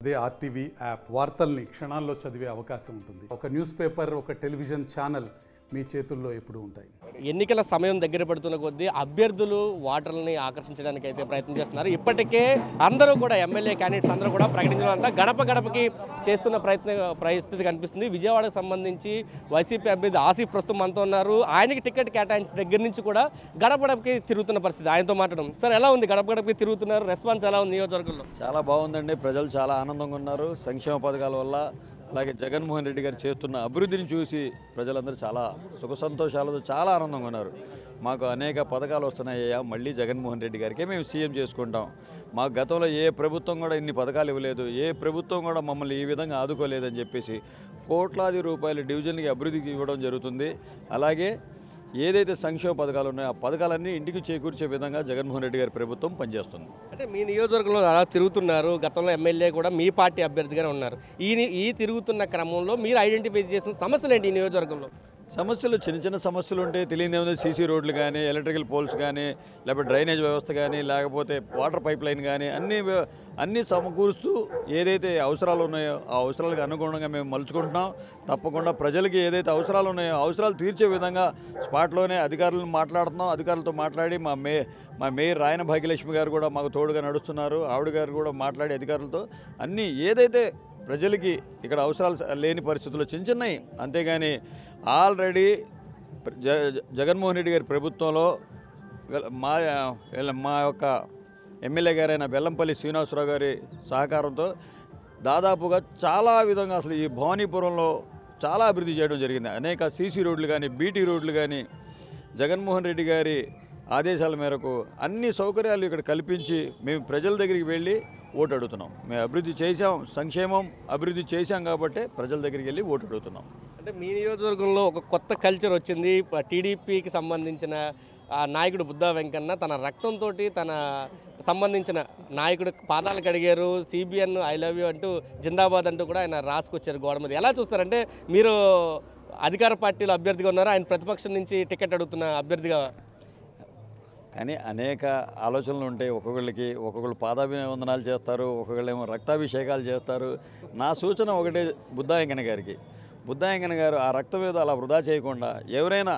అదే RTV app వార్తల్ని క్షణాల్లో చదివే అవకాశం ఉంటుంది. ఒక న్యూస్ పేపర్, ఒక టెలివిజన్ ఛానల్ మీ చేతుల్లో ఎప్పుడూ ఉంటాయి. ఎన్నికల సమయం దగ్గర పడుతున్న కొద్దీ అభ్యర్థులు ఓటర్లని ఆకర్షించడానికి అయితే ప్రయత్నం చేస్తున్నారు. ఇప్పటికే అందరూ కూడా ఎమ్మెల్యే క్యాండిడేట్స్ అందరూ కూడా ప్రకటించడంతా గడప గడపకి చేస్తున్న పరిస్థితి కనిపిస్తుంది. విజయవాడకు సంబంధించి వైసీపీ అభ్యర్థి ఆసిఫ్ ప్రస్తుతం మనతో ఉన్నారు. ఆయనకి టికెట్ కేటాయించిన దగ్గర నుంచి కూడా గడప గడపకి తిరుగుతున్న పరిస్థితి. ఆయనతో మాట్లాడడం. సార్, ఎలా ఉంది? గడప గడపకి తిరుగుతున్నారు, రెస్పాన్స్ ఎలా ఉంది నియోజకవర్గంలో? చాలా బాగుందండి. ప్రజలు చాలా ఆనందంగా ఉన్నారు. సంక్షేమ పథకాల వల్ల, అలాగే జగన్మోహన్ రెడ్డి గారు చేస్తున్న అభివృద్ధిని చూసి ప్రజలందరూ చాలా సుఖ సంతోషాలతో చాలా ఆనందంగా ఉన్నారు. మాకు అనేక పథకాలు వస్తున్నాయ్యా, మళ్ళీ జగన్మోహన్ రెడ్డి గారికే మేము సీఎం చేసుకుంటాం. మాకు గతంలో ఏ ప్రభుత్వం కూడా ఇన్ని పథకాలు ఇవ్వలేదు, ఏ ప్రభుత్వం కూడా మమ్మల్ని ఈ విధంగా ఆదుకోలేదని చెప్పేసి కోట్లాది రూపాయల డివిజన్కి అభివృద్ధికి ఇవ్వడం జరుగుతుంది. అలాగే ఏదైతే సంక్షేమ పథకాలు ఉన్నాయో ఆ పథకాలన్నీ ఇంటికి చేకూర్చే విధంగా జగన్మోహన్ రెడ్డి గారి ప్రభుత్వం పనిచేస్తుంది. అంటే మీ నియోజకవర్గంలో అలా తిరుగుతున్నారు. గతంలో ఎమ్మెల్యే కూడా మీ పార్టీ అభ్యర్థిగానే ఉన్నారు. ఈ తిరుగుతున్న క్రమంలో మీరు ఐడెంటిఫై చేసిన సమస్యలు ఏంటి ఈ నియోజకవర్గంలో? సమస్యలు చిన్న చిన్న సమస్యలు ఉంటే తెలియదేముంది. సీసీ రోడ్లు కానీ, ఎలక్ట్రికల్ పోల్స్ కానీ, లేకపోతే డ్రైనేజ్ వ్యవస్థ కానీ, లేకపోతే వాటర్ పైప్ లైన్ కానీ అన్నీ సమకూరుస్తూ ఏదైతే అవసరాలు ఉన్నాయో ఆ అవసరాలకు అనుగుణంగా మేము మలుచుకుంటున్నాం. తప్పకుండా ప్రజలకి ఏదైతే అవసరాలు ఉన్నాయో అవసరాలు తీర్చే విధంగా స్పాట్లోనే అధికారులను మాట్లాడుతున్నాం. అధికారులతో మాట్లాడి మా మేయర్ రాయన భాగ్యలక్ష్మి గారు కూడా మాకు తోడుగా నడుస్తున్నారు. ఆవిడ గారు కూడా మాట్లాడి అధికారులతో అన్నీ ఏదైతే ప్రజలకి ఇక్కడ అవసరాలు లేని పరిస్థితుల్లో చిన్నవి, అంతేగాని ఆల్రెడీ జగన్మోహన్ రెడ్డి గారి ప్రభుత్వంలో మా యొక్క ఎమ్మెల్యే గారైన బెల్లంపల్లి శ్రీనివాసరావు గారి సహకారంతో దాదాపుగా చాలా విధంగా అసలు ఈ భవానీపురంలో చాలా అభివృద్ధి చేయడం జరిగింది. అనేక సీసీ రోడ్లు కానీ, బీటీ రోడ్లు కానీ జగన్మోహన్ రెడ్డి గారి ఆదేశాల మేరకు అన్ని సౌకర్యాలు ఇక్కడ కల్పించి మేము ప్రజల దగ్గరికి వెళ్ళి ఓటు అడుగుతున్నాం. మేము అభివృద్ధి చేశాం, సంక్షేమం అభివృద్ధి చేశాం కాబట్టి ప్రజల దగ్గరికి వెళ్ళి ఓటు అడుగుతున్నాం. అంటే మీ నియోజకవర్గంలో ఒక కొత్త కల్చర్ వచ్చింది. టీడీపీకి సంబంధించిన నాయకుడు బుద్ధా వెంకన్న తన రక్తంతో తన సంబంధించిన నాయకుడు పాదాలు కడిగారు. సిబిఎన్ ఐ లవ్ యూ అంటూ జిందాబాద్ అంటూ కూడా ఆయన రాసుకొచ్చారు గోడ మీద. ఎలా చూస్తారంటే మీరు అధికార పార్టీలో అభ్యర్థిగా ఉన్నారు, ఆయన ప్రతిపక్షం నుంచి టికెట్ అడుగుతున్న అభ్యర్థిగా. కానీ అనేక ఆలోచనలు ఉంటాయి. ఒక్కొక్కళ్ళు పాదాభివందనాలు చేస్తారు, ఒక్కొక్కళ్ళేమో రక్తాభిషేకాలు చేస్తారు. నా సూచన ఒకటే బుద్ధా వెంకన్న గారికి. బుద్ధా వెంకన్న గారు ఆ రక్తం మీద అలా వృధా చేయకుండా ఎవరైనా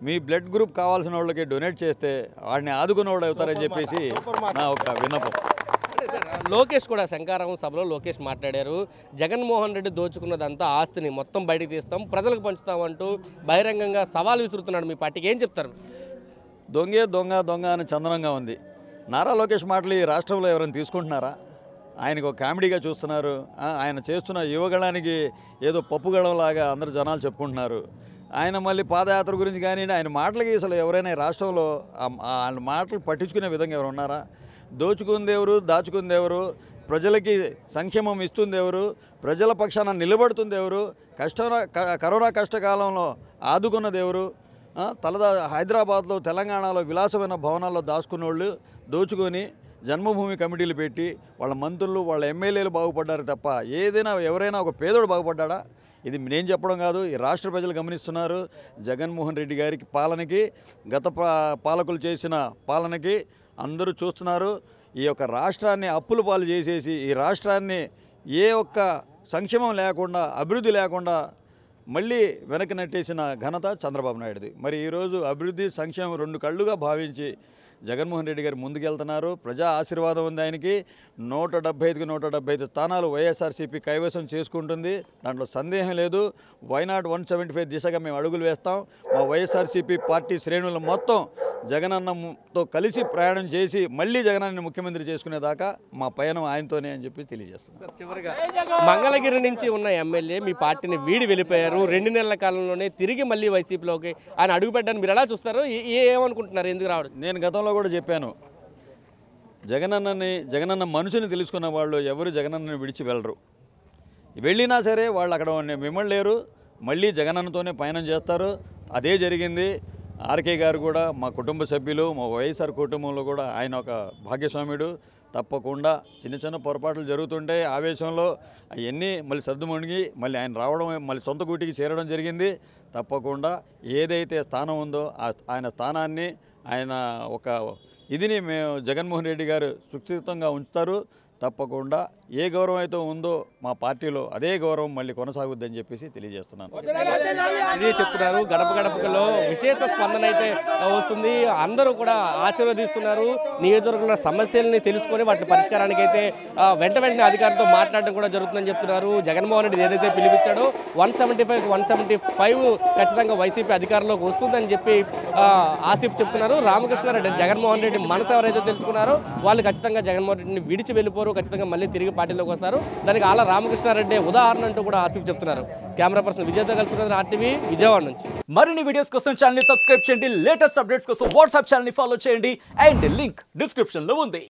మీ బ్లడ్ గ్రూప్ కావాల్సిన వాళ్ళకి డొనేట్ చేస్తే వాడిని ఆదుకున్న వాడు అవుతారని చెప్పేసి నా ఒక విన్నపం. లోకేష్ కూడా శంకారావం సభలో లోకేష్ మాట్లాడారు. జగన్మోహన్ రెడ్డి దోచుకున్నదంతా ఆస్తిని మొత్తం బయటికి తీస్తాం, ప్రజలకు పంచుతామంటూ బహిరంగంగా సవాల్ విసురుతున్నాడు. మీ పార్టీకి ఏం చెప్తారు? దొంగ అని చందనంగా ఉంది. నారా లోకేష్ మాటలు ఈ రాష్ట్రంలో ఎవరైనా తీసుకుంటున్నారా? ఆయనకు ఒక కామెడీగా చూస్తున్నారు. ఆయన చేస్తున్న యువగళానికి ఏదో పప్పుగళంలాగా అందరు జనాలు చెప్పుకుంటున్నారు. ఆయన మళ్ళీ పాదయాత్ర గురించి కానీ ఆయన మాటలకి అసలు ఎవరైనా ఈ రాష్ట్రంలో ఆయన మాటలు పట్టించుకునే విధంగా ఎవరు ఉన్నారా? దోచుకుంది ఎవరు, దాచుకుంది ఎవరు, ప్రజలకి సంక్షేమం ఇస్తుంది ఎవరు, ప్రజల పక్షాన నిలబడుతుంది ఎవరు, కరోనా కష్టకాలంలో ఆదుకున్నది ఎవరు? హైదరాబాద్లో, తెలంగాణలో విలాసమైన భవనాల్లో దాచుకున్నోళ్ళు దోచుకొని జన్మభూమి కమిటీలు పెట్టి వాళ్ళ మంత్రులు, వాళ్ళ ఎమ్మెల్యేలు బాగుపడ్డారు తప్ప ఎవరైనా ఒక పేదోడు బాగుపడ్డా? ఇది నేను చెప్పడం కాదు, ఈ రాష్ట్ర ప్రజలు గమనిస్తున్నారు. జగన్మోహన్ రెడ్డి గారికి పాలనకి, గత పాలకులు చేసిన పాలనకి అందరూ చూస్తున్నారు. ఈ యొక్క రాష్ట్రాన్ని అప్పుల పాలు చేసేసి ఈ రాష్ట్రాన్ని ఏ ఒక్క సంక్షేమం లేకుండా, అభివృద్ధి లేకుండా మళ్ళీ వెనక్కి నెట్టేసిన ఘనత చంద్రబాబు నాయుడుది. మరి ఈరోజు అభివృద్ధి, సంక్షేమం రెండు కళ్ళుగా భావించి జగన్మోహన్ రెడ్డి గారు ముందుకెళ్తున్నారు. ప్రజా ఆశీర్వాదం ఉంది ఆయనకి. 175కి 175 స్థానాలు వైఎస్ఆర్సీపీ కైవసం చేసుకుంటుంది, దాంట్లో సందేహం లేదు. వైనాట్ 175 దిశగా మేము అడుగులు వేస్తాం. మా వైఎస్ఆర్సీపీ పార్టీ శ్రేణులు మొత్తం జగనన్నతో కలిసి ప్రయాణం చేసి మళ్ళీ జగనన్నని ముఖ్యమంత్రి చేసుకునేదాకా మా పయనం ఆయనతోనే అని చెప్పి తెలియజేస్తున్నాం. చివరిగా మంగళగిరి నుంచి ఉన్న ఎమ్మెల్యే మీ పార్టీని వీడి వెళ్ళిపోయారు. 2 నెలల కాలంలోనే తిరిగి మళ్ళీ వైసీపీలోకి ఆయన అడుగుపెట్టాను. మీరు ఎలా చూస్తారు? ఏమనుకుంటున్నారు? ఎందుకు రావడం? నేను గతంలో కూడా చెప్పాను, జగనన్న మనుషుని తెలుసుకున్న వాళ్ళు ఎవరు జగనన్నని విడిచి వెళ్ళరు. వెళ్ళినా సరే వాళ్ళు అక్కడ మిమ్మల్లేరు, మళ్ళీ జగనన్నతోనే పయనం చేస్తారు. అదే జరిగింది. ఆర్కే గారు కూడా మా కుటుంబ సభ్యులు, మా వైఎస్ఆర్ కుటుంబంలో కూడా ఆయన ఒక భాగ్యస్వామ్యుడు. తప్పకుండా చిన్న చిన్న పొరపాట్లు జరుగుతుంటాయి. ఆవేశంలో అవన్నీ మళ్ళీ సర్దుమణిగి మళ్ళీ ఆయన రావడం, మళ్ళీ సొంత గూటికి చేరడం జరిగింది. తప్పకుండా ఏదైతే స్థానం ఉందో ఆయన స్థానాన్ని, ఆయన ఒక ఇదిని మేము జగన్మోహన్ రెడ్డి గారు సురక్షితంగా ఉంచుతారు. తప్పకుండా ఏ గౌరవం అయితే ఉందో మా పార్టీలో అదే గౌరవం మళ్ళీ కొనసాగుద్దని చెప్పేసి తెలియజేస్తున్నాను. ఇదే చెప్తున్నారు. గడప గడపలో విశేష స్పందన అయితే వస్తుంది. అందరూ కూడా ఆశీర్వదిస్తున్నారు. నియోజకవర్గంలో సమస్యల్ని తెలుసుకొని వాటి పరిష్కారానికి అయితే వెంటనే అధికారులతో మాట్లాడడం కూడా జరుగుతుందని చెప్తున్నారు. జగన్మోహన్ రెడ్డి ఏదైతే పిలిపించాడో 175 ఖచ్చితంగా వైసీపీ అధికారంలోకి వస్తుందని చెప్పి ఆసిఫ్ చెప్తున్నారు. రామకృష్ణారెడ్డి జగన్మోహన్ రెడ్డి మనసు ఎవరైతే తెలుసుకున్నారో వాళ్ళు ఖచ్చితంగా జగన్మోహన్ రెడ్డిని విడిచి వెళ్ళిపోరు, ఖచ్చితంగా మళ్ళీ తిరిగి పార్టీలోకి వస్తారు. దానికి ఆళ్ళ రామకృష్ణారెడ్డి ఉదాహరణ అంటూ కూడా ఆసిఫ్ చెప్తున్నారు. కెమెరా పర్సన్ విజయ్తో కలిసి ఆర్టీవీ విజయవాడ నుంచి. మరిన్ని వీడియోస్ కోసం ఛానల్ ని సబ్స్క్రైబ్ చేయండి. లేటెస్ట్ అప్డేట్స్ కోసం వాట్సాప్ ఛానల్ ని ఫాలో చేయండి. అండ్ లింక్ డిస్క్రిప్షన్ లో ఉంది.